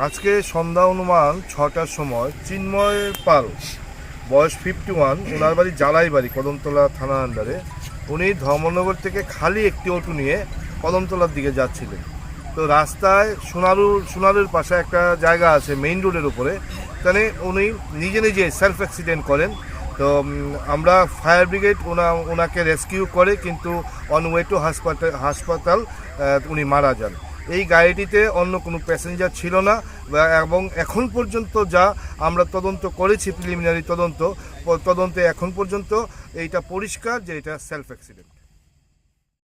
আজকে সন্ধ্যা অনুমান 6টার সময় চিন্ময় পাল বয়স 51, ওনার বাড়ি জালাই বাড়ি, কদমতলা থানা আন্ডারে। উনি ধর্মনগর থেকে খালি একটি অটো নিয়ে কদমতলার দিকে যাচ্ছিলেন। তো রাস্তায় সোনারুর পাশে একটা জায়গা আছে মেইন রোডের উপরে, সেখানে উনি নিজে সেলফ অ্যাক্সিডেন্ট করেন। তো আমরা ফায়ার ব্রিগেড ওনাকে রেস্কিউ করে, কিন্তু অন ওয়ে টু হাসপাতাল উনি মারা যান। এই গাড়িটিতে অন্য কোনো প্যাসেঞ্জার ছিল না, এবং এখন পর্যন্ত যা আমরা তদন্ত করেছি, প্রিলিমিনারি তদন্তে এখন পর্যন্ত এইটা পরিষ্কার যে এটা সেলফ অ্যাক্সিডেন্ট।